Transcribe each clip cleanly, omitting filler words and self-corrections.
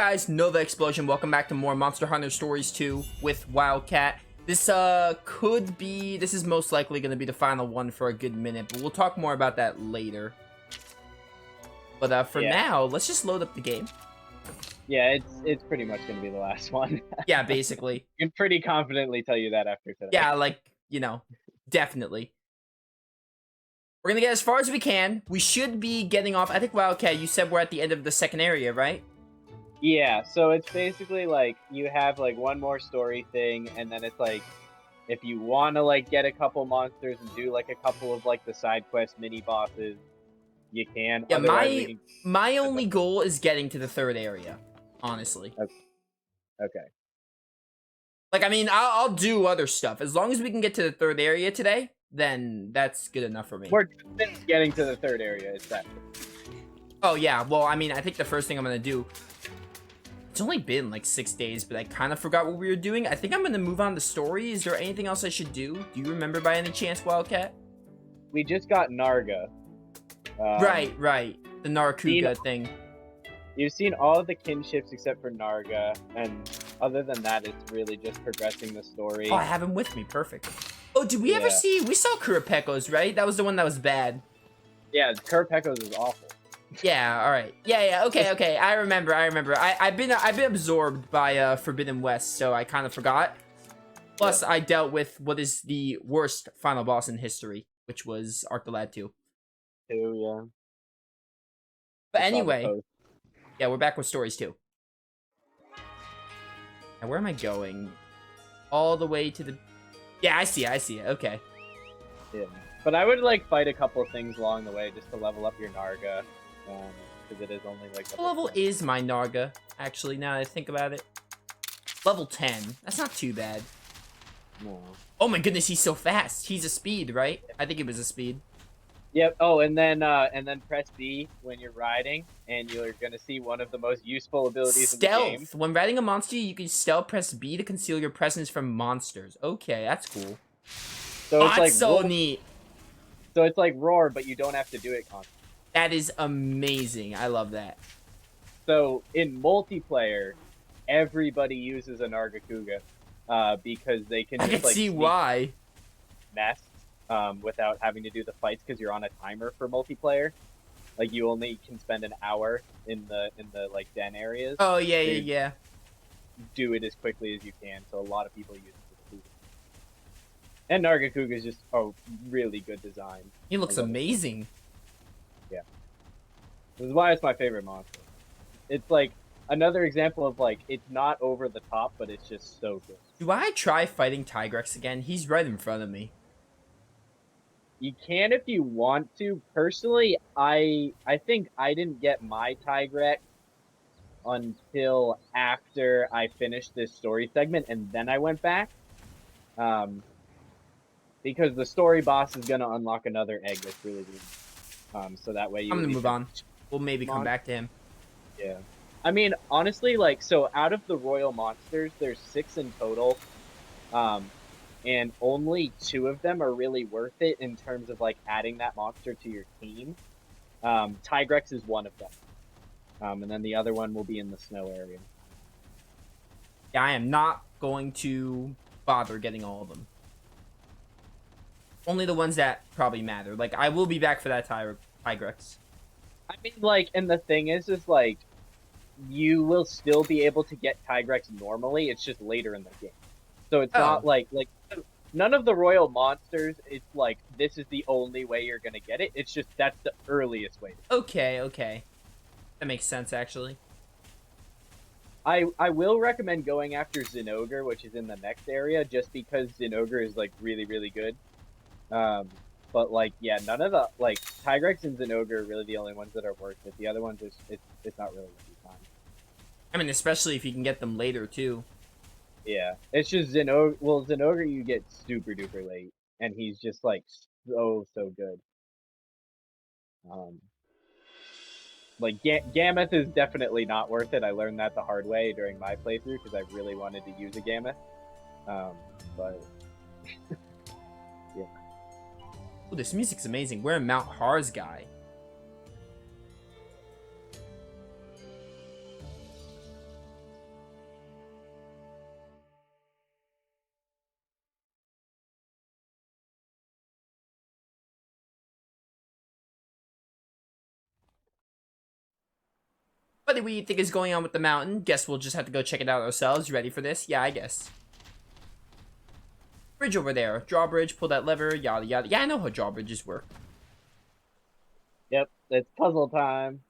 guys? Novaexplosion. Welcome back to more Monster Hunter Stories 2 with Wildcat. This is most likely going to be the final one for a good minute, but we'll talk more about that later. But for now, let's just load up the game. Yeah, it's pretty much going to be the last one. Yeah, basically. I can pretty confidently tell you that after today. Yeah, like, you know, definitely. We're going to get as far as we can. We should be getting off. I think, Wildcat, you said we're at the end of the second area, right? Yeah, so it's basically like you have like one more story thing, and then it's like if you want to like get a couple monsters and do like a couple of like the side quest mini bosses, you can. Yeah, Otherwise, my only goal is getting to the third area, honestly. Okay. Like, I mean, I'll do other stuff. As long as we can get to the third area today, then that's good enough for me. We're just getting to the third area. Is that? Oh, yeah. Well, I mean, I think the first thing I'm going to do... It's only been like 6 days, but I kind of forgot what we were doing. I think I'm going to move on to story. Is there anything else I should do? Do you remember by any chance, Wildcat? We just got Narga. Right. The Nargacuga thing. You've seen all of the kinships except for Narga, and other than that, it's really just progressing the story. Oh, I have him with me. Perfect. Oh, did we ever see... We saw Kurapekos, right? That was the one that was bad. Yeah, Kurapekos is awful. Yeah, all right. Yeah, okay. I remember. I've been absorbed by Forbidden West, so I kind of forgot. Plus, I dealt with what is the worst final boss in history, which was Arctalad 2. Yeah. But anyway, yeah, we're back with stories 2. And where am I going? All the way to the... Yeah, I see it. Okay. Yeah. But I would, like, fight a couple things along the way just to level up your Narga. Because it is only, like... What level is my Narga, actually, now that I think about it? Level 10. That's not too bad. No. Oh my goodness, he's so fast. He's a speed, right? I think it was a speed. Yep. Oh, and then press B when you're riding, and you're gonna see one of the most useful abilities in the game. Stealth. When riding a monster, you can stealth. Press B to conceal your presence from monsters. Okay, that's cool. So it's like so neat. So it's like roar, but you don't have to do it constantly. That is amazing. I love that. So in multiplayer, everybody uses a Nargacuga because they can. I just, can see why. Mess. Without having to do the fights because you're on a timer for multiplayer. Like you only can spend an hour in the like den areas. Oh yeah. Do it as quickly as you can. So a lot of people use it. And Nargacuga is just a really good design. He looks amazing. Yeah. This is why it's my favorite monster. It's like another example of like it's not over the top, but it's just so good. Do I try fighting Tigrex again? He's right in front of me. You can if you want to. Personally, I think I didn't get my Tigrex until after I finished this story segment, and then I went back. Because the story boss is gonna unlock another egg that's really good. So that way you. I'm gonna move on. We'll maybe come back to him. Yeah. I mean, honestly, like, so out of the royal monsters, there's 6 in total. And only 2 of them are really worth it in terms of, like, adding that monster to your team. Tigrex is one of them. And then the other one will be in the snow area. Yeah, I am not going to bother getting all of them. Only the ones that probably matter. Like, I will be back for that Tigrex. I mean, like, and the thing is, like, you will still be able to get Tigrex normally. It's just later in the game. So it's not like none of the royal monsters, it's like, this is the only way you're going to get it. It's just, that's the earliest way. Okay. That makes sense, actually. I will recommend going after Zinogre, which is in the next area, just because Zinogre is, like, really, really good. But, like, yeah, none of the, like, Tigrex and Zinogre are really the only ones that are worth it. The other ones, it's not really worth your time. I mean, especially if you can get them later, too. Yeah, it's just Zinogre. Well, Zinogre you get super duper late, and he's just like so good. Like Gammoth is definitely not worth it. I learned that the hard way during my playthrough because I really wanted to use a Gammoth. But yeah. Oh, this music's amazing. We're in Mount Harzgai. What do we think is going on with the mountain? Guess we'll just have to go check it out ourselves. You ready for this? Yeah, I guess. Bridge over there. Drawbridge, pull that lever, yada yada. Yeah, I know how drawbridges work. Yep, it's puzzle time.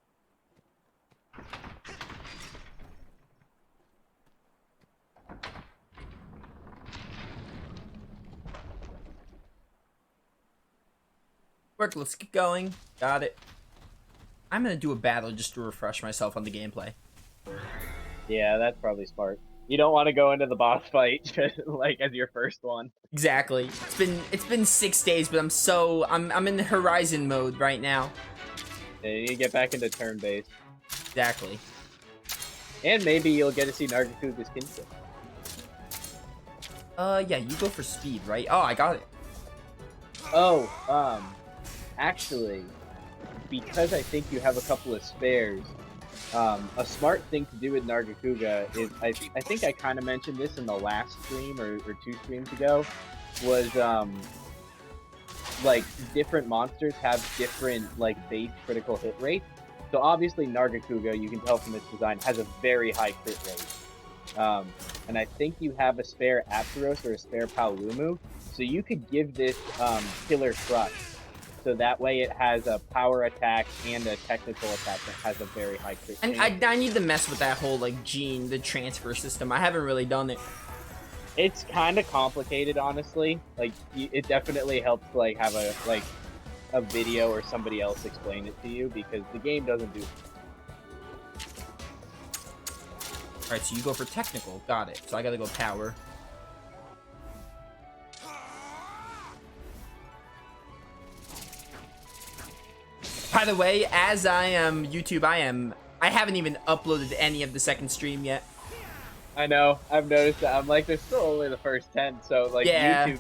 Work, let's get going. Got it. I'm gonna do a battle just to refresh myself on the gameplay. Yeah, that's probably smart. You don't want to go into the boss fight like as your first one. Exactly. It's been 6 days, but I'm in Horizon mode right now. Yeah, you get back into turn-based. Exactly. And maybe you'll get to see Nargacuga's kinship. Yeah, you go for speed, right? Oh, I got it. Oh, actually, because I think you have a couple of spares, a smart thing to do with Nargacuga is, I think I kind of mentioned this in the last stream or 2 streams ago, was, like, different monsters have different, like, base critical hit rates. So obviously Nargacuga, you can tell from its design, has a very high crit rate. And I think you have a spare Apteros or a spare Paolumu, so you could give this Killer Crush. So that way it has a power attack and a technical attack that has a very high crit rate. And I need to mess with that whole, like, gene, the transfer system. I haven't really done it. It's kind of complicated, honestly. Like, it definitely helps, like, have a video or somebody else explain it to you, because the game doesn't do it. Alright, so you go for technical. Got it. So I gotta go power. By the way, as I am YouTube, I haven't even uploaded any of the second stream yet. I know. I've noticed that. I'm like, there's still only the first 10, so, like, yeah. YouTube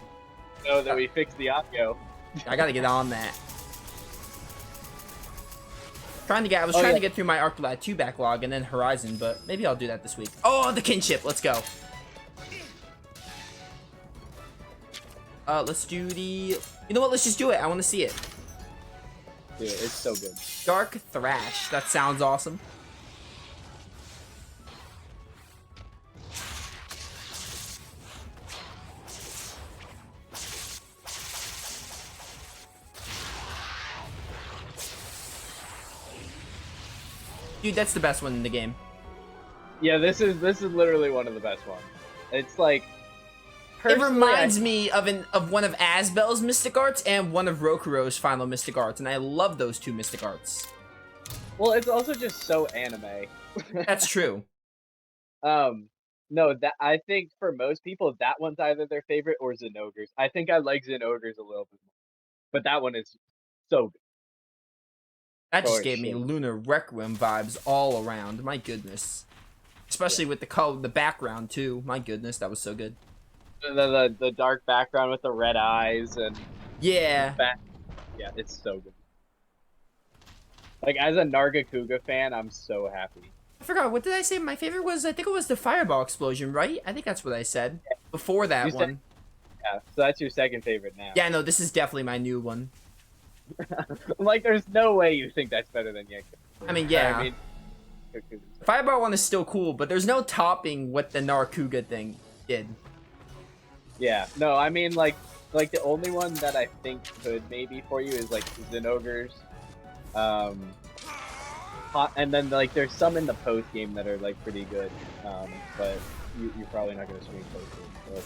know that we fixed the audio. I gotta get on that. I was trying to get through my Arclight 2 backlog and then Horizon, but maybe I'll do that this week. Oh, the kinship. Let's go. Let's do the... You know what? Let's just do it. I want to see it. Dude, it's so good. Dark Thrash. That sounds awesome. Dude, that's the best one in the game. Yeah, this is literally one of the best ones. It's like... It reminds me of one of Asbel's Mystic Arts and one of Rokuro's final Mystic Arts, and I love those 2 Mystic Arts. Well, it's also just so anime. That's true. No, that I think for most people, that one's either their favorite or Zenogre's. I think I like Zenogre's a little bit more. But that one is so good. That just gave me Lunar Requiem vibes all around. My goodness. Especially with the color, the background, too. My goodness, that was so good. The dark background with the red eyes and yeah, yeah, it's so good. Like, as a Nargacuga fan, I'm so happy. I forgot, what did I say? My favorite was, I think it was the Fireball Explosion, right? I think that's what I said before that one. Yeah, so that's your second favorite now. Yeah, no, this is definitely my new one. Like, there's no way you think that's better than Yakuza. I mean, yeah. Fireball one is still cool, but there's no topping what the Nargacuga thing did. Yeah, no, I mean, like the only one that I think could maybe for you is, like, Zenogre's. And then, like, there's some in the post-game that are, like, pretty good. But you're probably not going to stream post-game.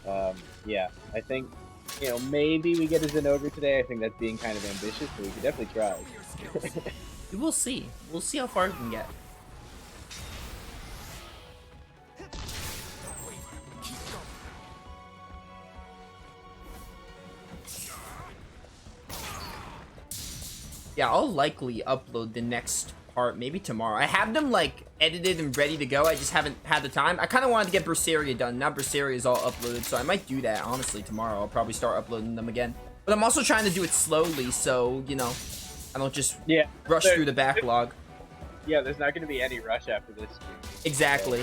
So, yeah, I think, you know, maybe we get a Zenogre today. I think that's being kind of ambitious, but we could definitely try. We'll see. We'll see how far we can get. Yeah, I'll likely upload the next part maybe tomorrow. I have them, like, edited and ready to go. I just haven't had the time. I kind of wanted to get Berseria done. Now Berseria is all uploaded, so I might do that, honestly, tomorrow. I'll probably start uploading them again. But I'm also trying to do it slowly, so, you know, I don't just rush through the backlog. Yeah, there's not going to be any rush after this stream. Exactly.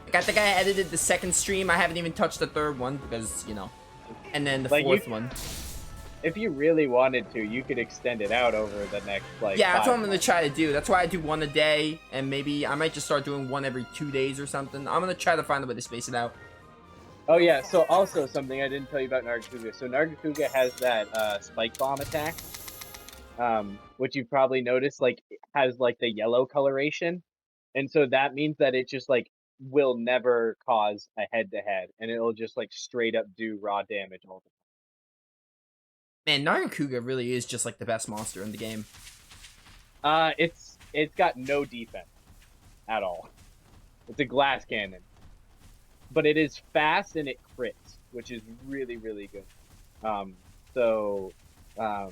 Like, I think I edited the second stream. I haven't even touched the third one because, you know, and then the fourth one. if you really wanted to, you could extend it out over the next like Yeah, that's what 5 I'm gonna months. try to do. That's why I do one a day, and maybe I might just start doing one every 2 days or something. I'm gonna try to find a way to space it out. Oh yeah, so also something I didn't tell you about Nargacuga. So Nargacuga has that spike bomb attack, which you've probably noticed like it has like the yellow coloration. And so that means that it just like will never cause a head to head and it'll just like straight up do raw damage all the Man, Nargacuga really is just like the best monster in the game. time. It's got no defense at all. It's a glass cannon. But it is fast and it crits, which is really, really good. Um so um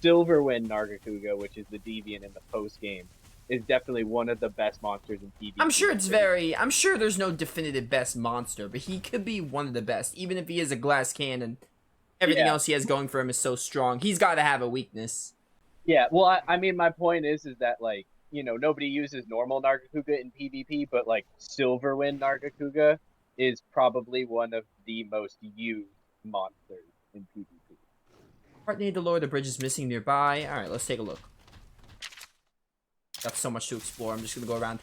Silverwind Nargacuga, which is the deviant in the post game, is definitely one of the best monsters in I'm PvP. sure it's very. I'm sure there's no definitive best monster, but he could be one of the best. Even if he is a glass cannon, everything Yeah, else he has going for him is so strong. He's got to have a weakness. yeah. Well, I mean, my point is that like nobody uses normal Nargacuga in PvP, but like Silverwind Nargacuga is probably one of the most used monsters in PvP. Part near the lower the bridge is missing nearby. All right, let's take a look. Got so much to explore. I'm just gonna go around.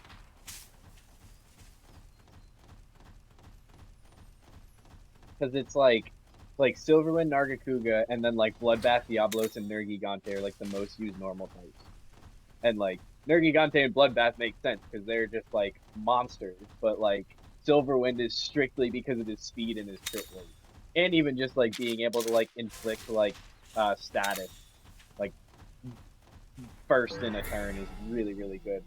Because it's like Silverwind Nargacuga and then like Bloodbath, Diablos, and Nergigante are like the most used normal types. And like Nergigante and Bloodbath make sense because they're just like monsters, but like Silverwind is strictly because of his speed and his crit rate, and even just like being able to like inflict like status like first in a turn is really really good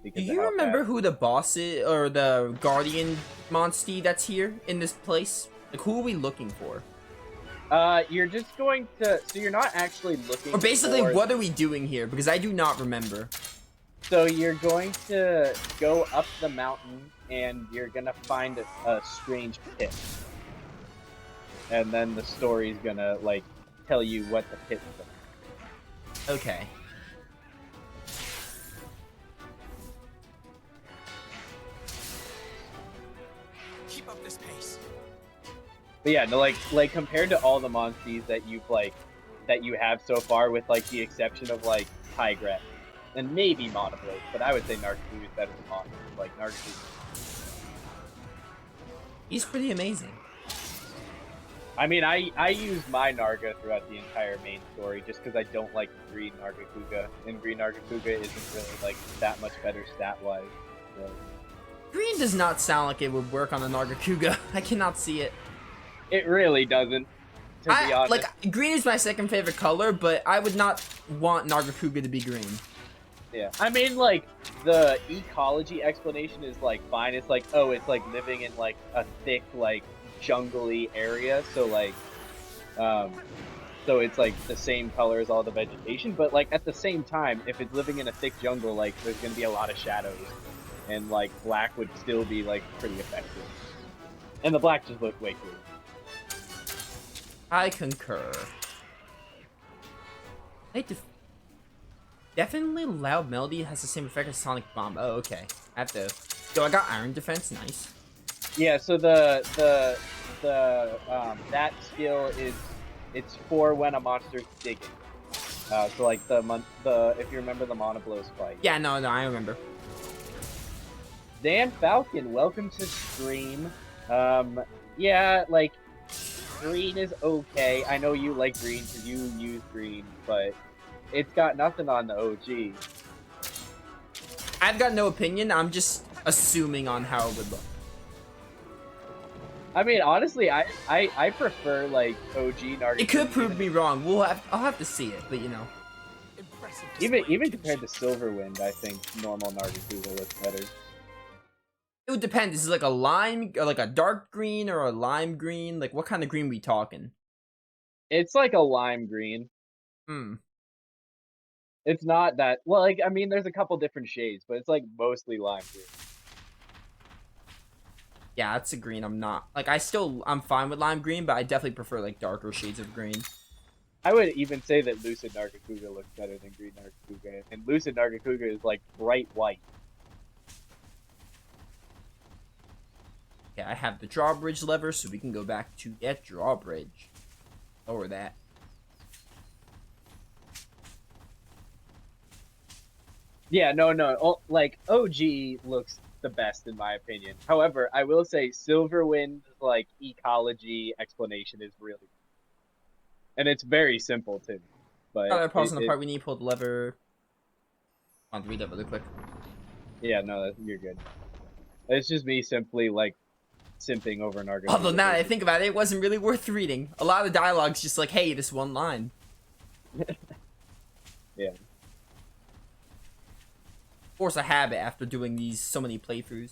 Do because of you how remember fast. who the boss is, or the guardian monstie that's here in this place? Like, who are we looking for? You're just going to so you're not actually Or looking basically, for. what are we doing here? Because I do not remember. So you're going to go up the mountain and you're gonna find a strange pit. And then the story's gonna like tell you what the pit's about. Okay. Keep up this pace. But yeah, no, like compared to all the monsters that you have so far, with like the exception of like Tigret and maybe Monoblade, but I would say Nargacuga is better than Monoblade. Like Nargacuga. He's pretty amazing. I mean, I use my Narga throughout the entire main story just because I don't like Green Nargacuga, and Green Nargacuga isn't really like that much better stat wise. So. Green does not sound like it would work on a Nargacuga. I cannot see it. It really doesn't, to be honest. Like, green is my second favorite color, but I would not want Nargacuga to be green. Yeah, I mean, like, the ecology explanation is, like, fine. It's like, oh, it's, like, living in, like, a thick, like, jungly area, so, like, so it's, like, the same color as all the vegetation, but, like, at the same time, if it's living in a thick jungle, like, there's gonna be a lot of shadows, and, like, black would still be, like, pretty effective. And the black just looked way cooler. I concur. Definitely Loud Melody has the same effect as Sonic Bomb. Oh, okay. I have to. Yo, I got Iron Defense. Nice. Yeah, so that skill is it's for when a monster's digging. So like the if you remember the Monoblows fight. Yeah, no, I remember. Dan Falcon, welcome to stream. Yeah, like green is okay. I know you like green because you use green, but it's got nothing on the OG. I've got no opinion. I'm just assuming on how it would look. I mean, honestly, I prefer like OG Nargacuga. It could prove me wrong. I'll have to see it, but you know. Impressive Even compared to Silverwind, I think normal Nargacuga looks better. It would depend. Is it like a lime, or like a dark green, or a lime green? Like, what kind of green we talking? It's like a lime green. Hmm. It's not that well. Like I mean, there's a couple different shades, but it's like mostly lime green. Yeah, that's a green. I'm fine with lime green, but I definitely prefer like darker shades of green. I would even say that Lucid Nargacuga looks better than Green Nargacuga, and Lucid Nargacuga is like bright white. Yeah, I have the drawbridge lever, so we can go back to that drawbridge. Lower that. Yeah, no. Like OG looks the best in my opinion. However, I will say Silverwind's like ecology explanation is really, and it's very simple too. But Oh, pausing the part. We need to pull the lever. I'll read that really quick. yeah, no, you're good. It's just me simply like simping over Nargacuga. Although now that I think about it, it wasn't really worth reading. A lot of the dialogue's just like, hey, this one line. Yeah. Force a habit after doing these so many playthroughs.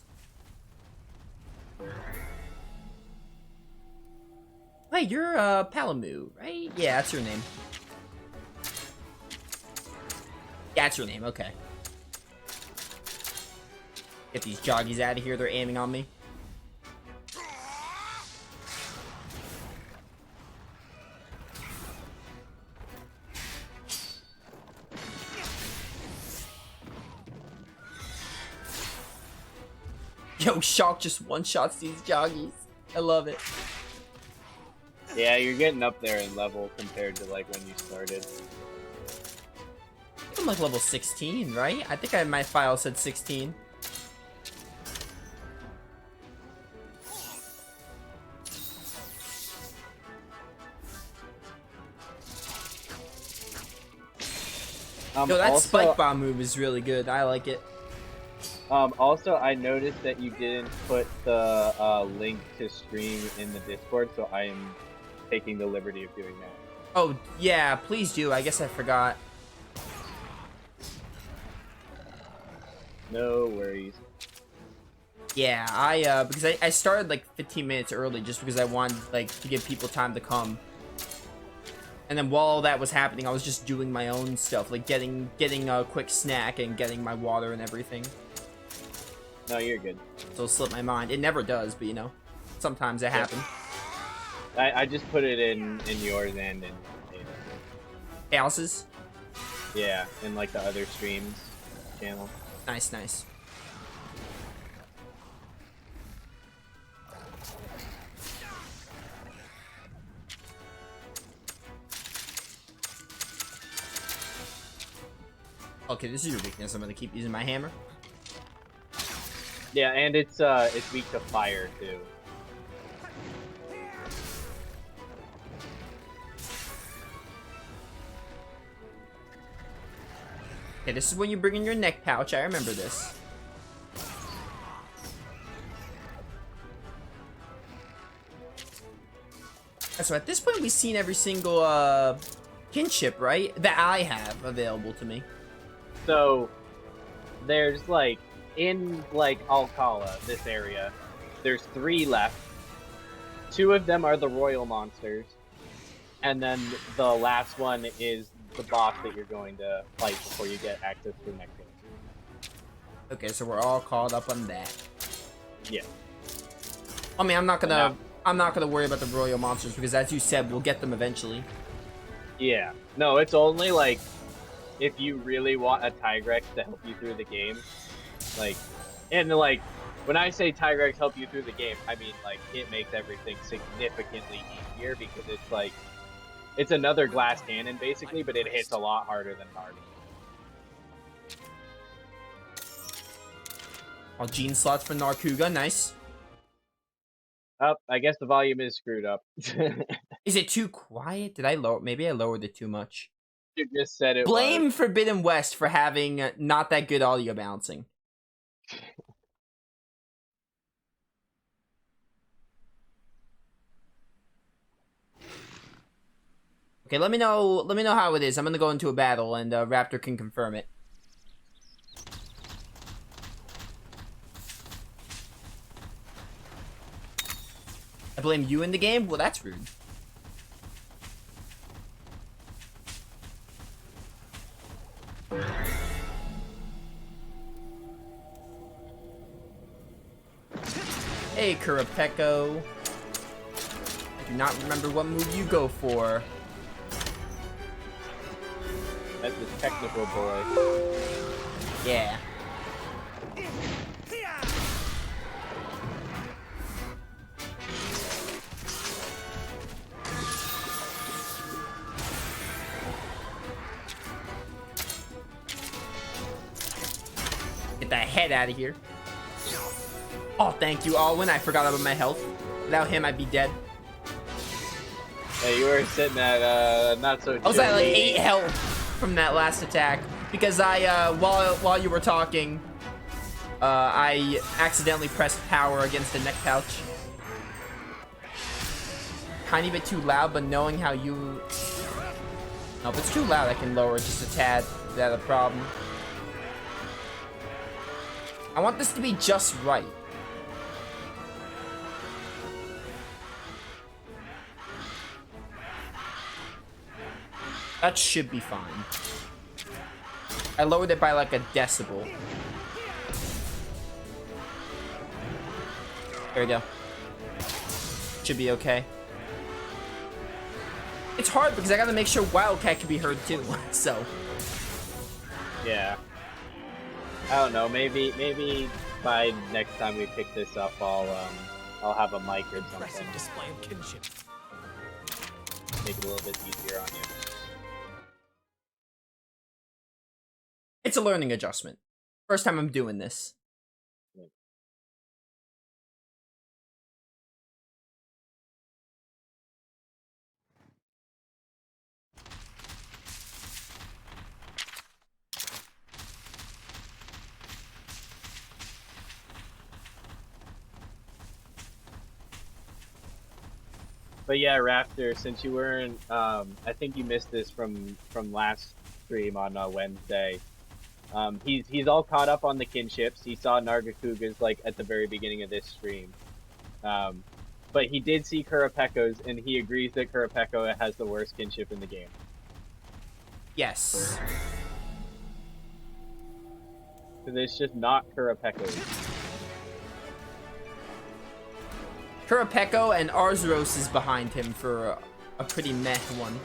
Hey, you're Palamu, right? Yeah, that's your name. Yeah, that's your name, okay. Get these joggies out of here, they're aiming on me. Yo, Shock just one-shots these joggies. I love it. Yeah, you're getting up there in level compared to like when you started. I think I'm like level 16, right? I think my file said 16. Yo, that also, spike bomb move is really good. I like it. Also, I noticed that you didn't put the link to stream in the Discord, so I am taking the liberty of doing that. Oh, yeah, please do. I guess I forgot. No worries. Yeah, because I started like 15 minutes early just because I wanted like to give people time to come. And then while all that was happening, I was just doing my own stuff, like getting a quick snack and getting my water and everything. No, you're good. So it slipped my mind. It never does, but you know, sometimes it happens. I just put it in yours and in Houses? yeah, in like the other streams channel. Nice, nice. Okay, this is your weakness. I'm gonna keep using my hammer. Yeah, and it's weak to fire too. Okay, this is when you bring in your neck pouch. I remember this. So at this point, we've seen every single kinship, right? That I have available to me. So there's like in like Alcala, this area, there's 3 left. 2 of them are the royal monsters, and then the last one is the boss that you're going to fight before you get access to the next one. Okay, so we're all caught up on that. Yeah. I mean, I'm not gonna worry about the royal monsters because, as you said, we'll get them eventually. Yeah. No, it's only like if you really want a Tigrex to help you through the game, like, and like when I say Tigrex help you through the game, I mean like it makes everything significantly easier because it's like it's another glass cannon basically, but it hits a lot harder than Narg. Oh, gene slots for Nargacuga, nice. Oh, I guess the volume is screwed up. Is it too quiet? Did I lower? Maybe I lowered it too much. You just said it. Blame was. Forbidden West for having not that good audio balancing. Okay, let me know how it is. I'm gonna go into a battle and Raptor can confirm it. I blame you in the game? Well, that's rude. Hey, Kurapeko. I do not remember what move you go for. That's the technical boy. Yeah. head out of here. Oh, thank you, Alwyn. I forgot about my health. Without him, I'd be dead. Yeah, you were sitting at not so. I was at like 8 health from that last attack because I while you were talking, I accidentally pressed power against the neck pouch. Tiny bit too loud, but knowing how you. No, if it's too loud, I can lower it just a tad. Is that a problem? I want this to be just right. That should be fine. I lowered it by like a decibel. There we go. Should be okay. It's hard because I gotta make sure Wildcat can be heard too, so. Yeah. I don't know. Maybe by next time we pick this up, I'll have a mic or something. Impressive display of kinship. Make it a little bit easier on you. It's a learning adjustment. First time I'm doing this. But yeah, Raptor, since you weren't, I think you missed this from last stream on Wednesday. He's all caught up on the kinships. He saw Nargacuga's like at the very beginning of this stream. But he did see Kurapeka's, and he agrees that Kurapeka has the worst kinship in the game. Yes. Because it's just not Kurapeka's. Kurapeka and Arzuros is behind him for a pretty meh one.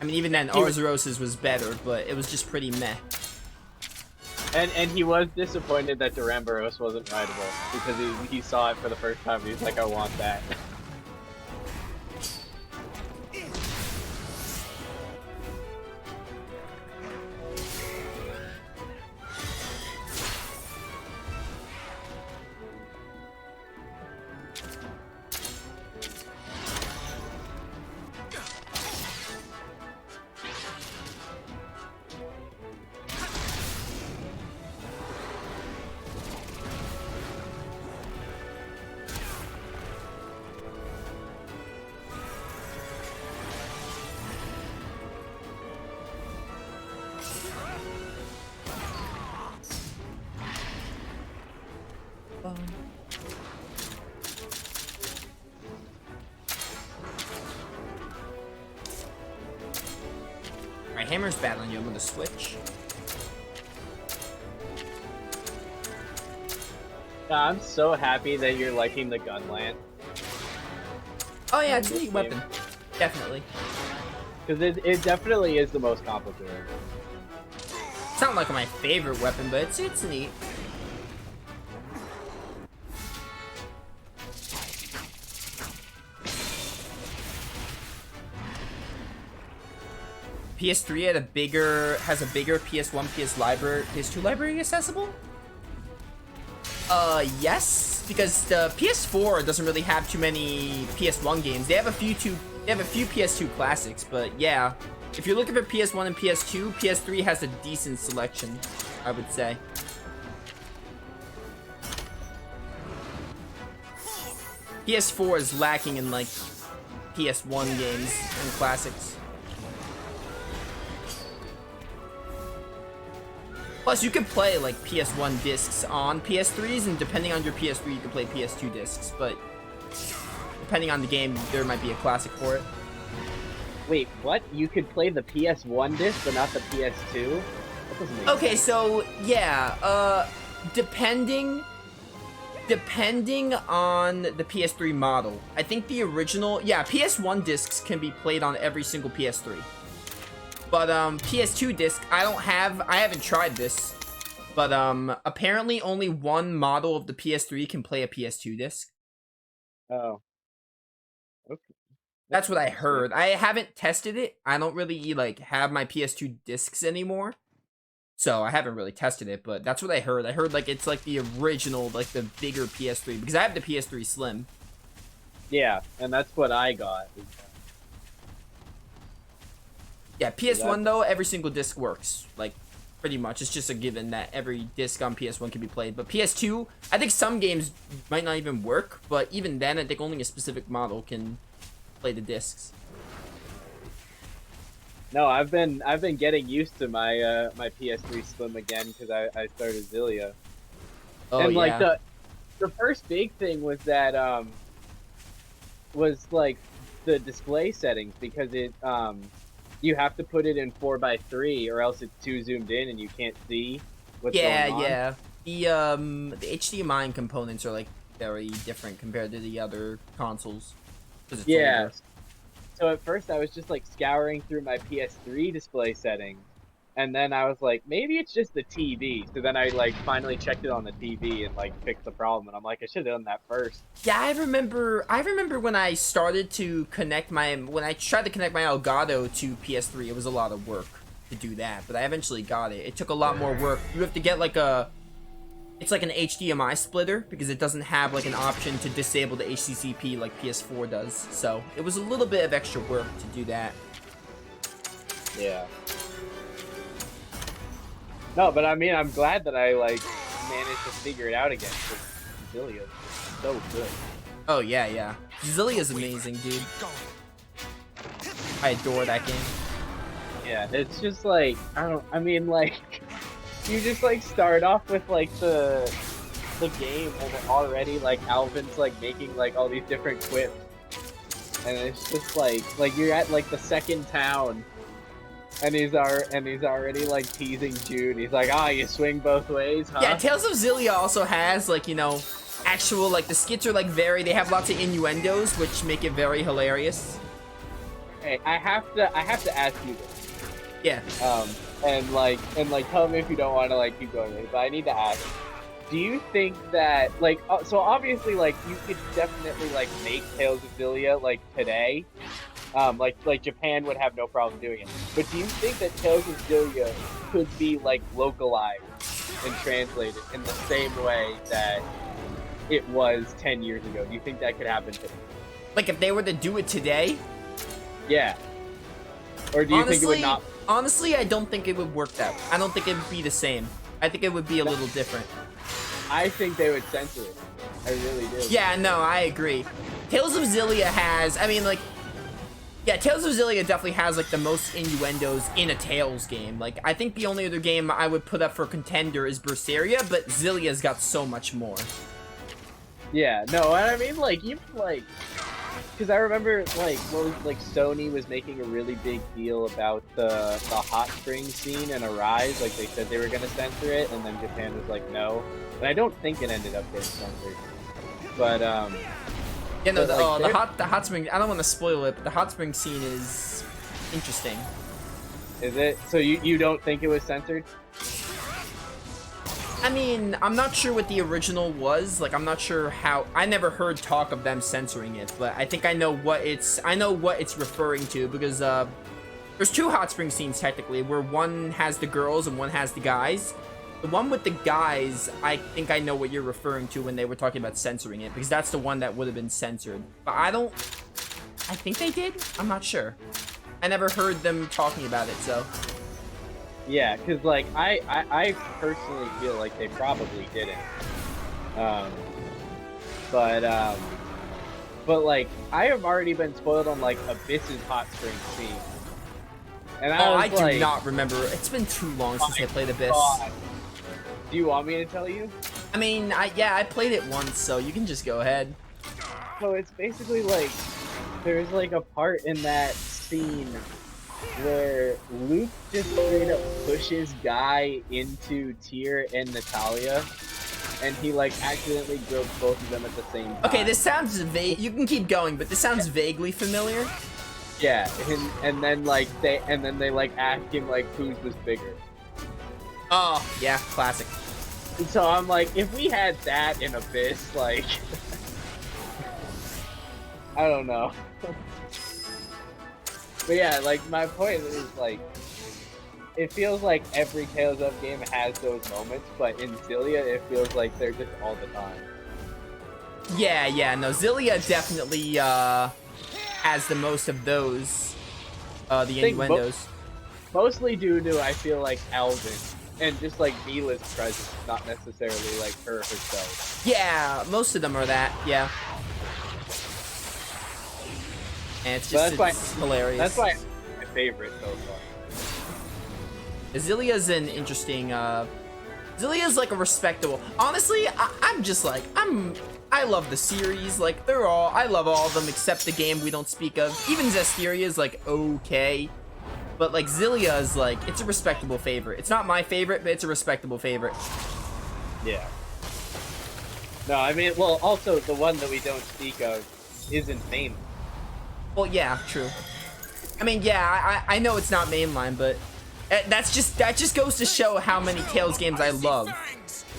I mean, even then, Arzuros' was better, but it was just pretty meh. And he was disappointed that Duramboros wasn't rideable, because he saw it for the first time, and he's like, I want that. Alright, Hammer's battling you. I'm gonna switch. I'm so happy that you're liking the Gunland. Oh yeah, it's a neat weapon. Definitely. Because it definitely is the most complicated. It's not like my favorite weapon, but it's neat. PS3 has a bigger PS1, PS2 library accessible? Yes, because the PS4 doesn't really have too many PS1 games. They have a few PS2 classics, but yeah. If you're looking for PS1 and PS2, PS3 has a decent selection, I would say. PS4 is lacking in like PS1 games and classics. Plus, you could play like PS1 discs on PS3s, and depending on your PS3, you can play PS2 discs. But depending on the game, there might be a classic for it. Wait, what? You could play the PS1 disc, but not the PS2? That doesn't make Okay, sense. so yeah, depending on the PS3 model, I think the original, yeah, PS1 discs can be played on every single PS3. But PS2 disc, I haven't tried this, but apparently only one model of the PS3 can play a PS2 disc. Oh. Okay. That's what I heard. I haven't tested it. I don't really like have my PS2 discs anymore. So I haven't really tested it, but that's what I heard. I heard like it's like the original, like the bigger PS3 because I have the PS3 Slim. Yeah, and that's what I got. Yeah, PS1 though, every single disc works. Like pretty much. It's just a given that every disc on PS1 can be played. But PS2, I think some games might not even work, but even then I think only a specific model can play the discs. No, I've been getting used to my my PS3 Slim again because I started Zillia. Oh And like yeah. the first big thing was that was like the display settings because it you have to put it in 4:3 or else it's too zoomed in and you can't see what's going on. Yeah. The HDMI components are like very different compared to the other consoles. 'Cause it's Yeah. older. So at first I was just like scouring through my PS3 display settings, and then I was like, maybe it's just the TV. So then I like finally checked it on the TV and like fixed the problem. And I'm like, I should have done that first. Yeah, I remember when I started to when I tried to connect my Elgato to PS3, it was a lot of work to do that, but I eventually got it. It took a lot more work. You have to get like it's like an HDMI splitter because it doesn't have like an option to disable the HDCP like PS4 does. So it was a little bit of extra work to do that. Yeah. No, but I mean, I'm glad that I like managed to figure it out again. Because Zillia is so good. Oh yeah. Zillia's amazing, dude. I adore that game. Yeah, it's just like I mean, like you just like start off with like the game and then already like Alvin's like making like all these different quips, and it's just like you're at like the second town, and he's already like teasing Jude. He's like, you swing both ways, huh? Yeah, Tales of Zillia also has like, you know, actual like the skits are like they have lots of innuendos which make it very hilarious. Hey, I have to ask you this. Yeah. And like tell me if you don't want to like keep going with it, but I need to ask, do you think that like so obviously like you could definitely like make Tales of Zillia like today, like Japan would have no problem doing it, but do you think that Tales of Zillia could be like localized and translated in the same way that it was 10 years ago? Do you think that could happen today? Like if they were to do it today? Yeah. Or do you think it would not? Honestly, I don't think it would work that way. I don't think it would be the same. I think it would be a little different. I think they would censor it. I really do. Yeah, no, I agree. Tales of Zillia has, I mean, like, yeah, Tales of Zillia definitely has, like, the most innuendos in a Tales game. Like, I think the only other game I would put up for contender is Berseria, but Zillia's got so much more. Yeah, no, and I mean, like, even, like, because I remember, like, Sony was making a really big deal about the hot spring scene in Arise. Like, they said they were going to censor it, and then Japan was like, no. And I don't think it ended up getting censored. But, yeah, no, like, the hot spring, I don't want to spoil it, but the hot spring scene is interesting. Is it? So you don't think it was censored? I mean, I'm not sure what the original was. Like, I'm not sure how. I never heard talk of them censoring it, but I think I know what it's referring to because there's two hot spring scenes technically, where one has the girls and one has the guys. The one with the guys, I think I know what you're referring to when they were talking about censoring it, because that's the one that would have been censored. But I think they did. I'm not sure. I never heard them talking about it, so. Yeah, because, like, I personally feel like they probably didn't. But like, I have already been spoiled on, like, Abyss's hot spring scene. And I do not remember. It's been too long since I played Abyss. God. Do you want me to tell you? I mean, I played it once, so you can just go ahead. So it's basically, like, there's, like, a part in that scene where Luke just straight up pushes Guy into Tyr and Natalia, and he like accidentally gropes both of them at the same time. Okay, this sounds vague. You can keep going, but this sounds vaguely familiar. Yeah, and then they like ask him like whose was bigger. Oh, yeah, classic. And so I'm like, if we had that in Abyss, like, I don't know. But yeah, like my point is like, it feels like every Tales of game has those moments, but in Zillia, it feels like they're just all the time. Yeah, no, Zillia definitely has the most of those, the think innuendos. Mostly due to, I feel like, Alvin and just like Mila's presence, not necessarily like her herself. Yeah, most of them are that, yeah. And it's So just it's hilarious. That's why it's my favorite so far. Zillia's an interesting, Zillia's like a respectable. Honestly, I'm just like, I love the series. Like, I love all of them except the game we don't speak of. Even Zestiria is like okay. But like Zillia is like, it's a respectable favorite. It's not my favorite, but it's a respectable favorite. Yeah. No, I mean, well, also the one that we don't speak of isn't main. Well, yeah, true. I mean, yeah, I know it's not mainline, but that just goes to show how many Tales games I love.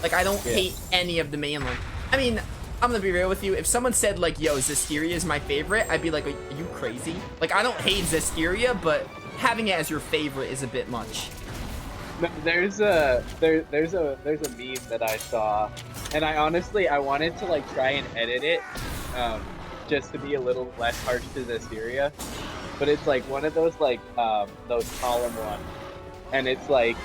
Like, I don't hate any of the mainline. I mean, I'm gonna be real with you. If someone said like, "Yo, Zestiria is my favorite," I'd be like, "Are you crazy?" Like, I don't hate Zestiria, but having it as your favorite is a bit much. There's a meme that I saw, and I wanted to like try and edit it, just to be a little less harsh to Zestiria, but it's like one of those like those column ones, and it's like,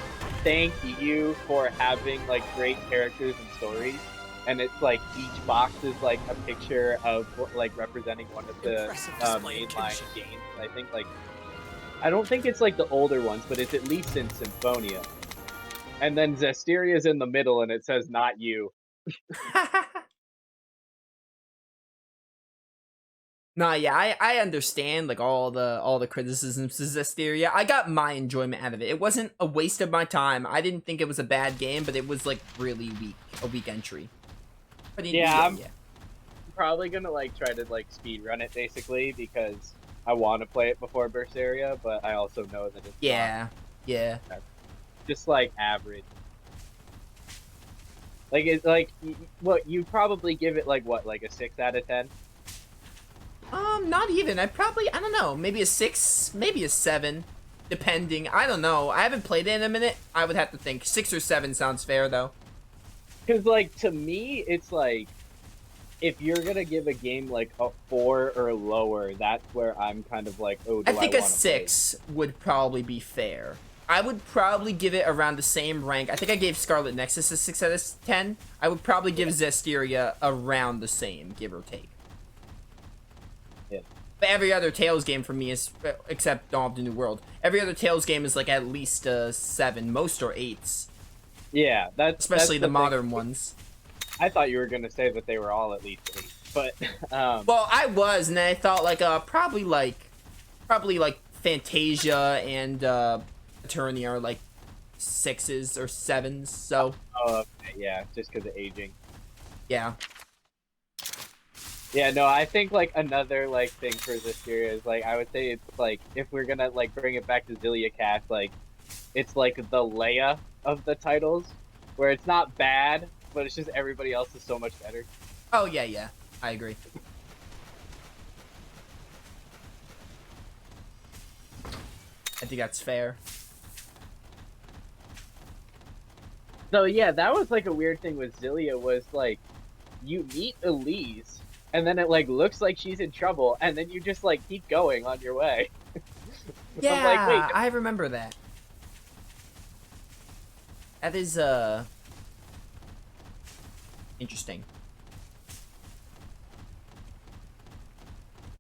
thank you for having like great characters and stories, and it's like each box is like a picture of like representing one of the mainline games. I think like, I don't think it's like the older ones, but it's at least in Symphonia. And then Zestiria's in the middle, and it says "not you." Nah, yeah, I understand like all the criticisms to Zestiria. I got my enjoyment out of it. It wasn't a waste of my time. I didn't think it was a bad game, but it was like really weak, a weak entry. But I'm probably gonna like try to like speed run it basically because I want to play it before Berseria, but I also know that it's yeah. just like average. Like it's like what you probably give it like what, like a 6 out of 10? Not even. I don't know, maybe a 6, maybe a 7, depending. I don't know. I haven't played it in a minute. I would have to think. 6 or 7 sounds fair though. Because like to me, it's like, if you're gonna give a game like a 4 or lower, that's where I'm kind of like, oh, do I think a wanna 6 would probably be fair. I would probably give it around the same rank. I think I gave Scarlet Nexus a 6 out of 10. I would probably give Zestiria around the same, give or take. Yeah. But every other Tales game for me is, except Dawn of the New World, every other Tales game is like at least a 7. Most are 8s. Yeah, Especially that's the modern ones. I thought you were gonna say that they were all at least 8, but well, I was, and then I thought like probably like Fantasia and Eternia are like 6s or 7s. So okay, yeah, just because of aging. Yeah. Yeah, no, I think like another like thing for this series, like I would say it's like, if we're gonna like bring it back to Zillia Cast, like it's like the Leia of the titles, where it's not bad, but it's just everybody else is so much better. Oh yeah, I agree. I think that's fair. So yeah, that was like a weird thing with Zillia, was like, you meet Elise, and then it like looks like she's in trouble, and then you just like keep going on your way. Yeah, I'm like, wait, I remember that. That is interesting.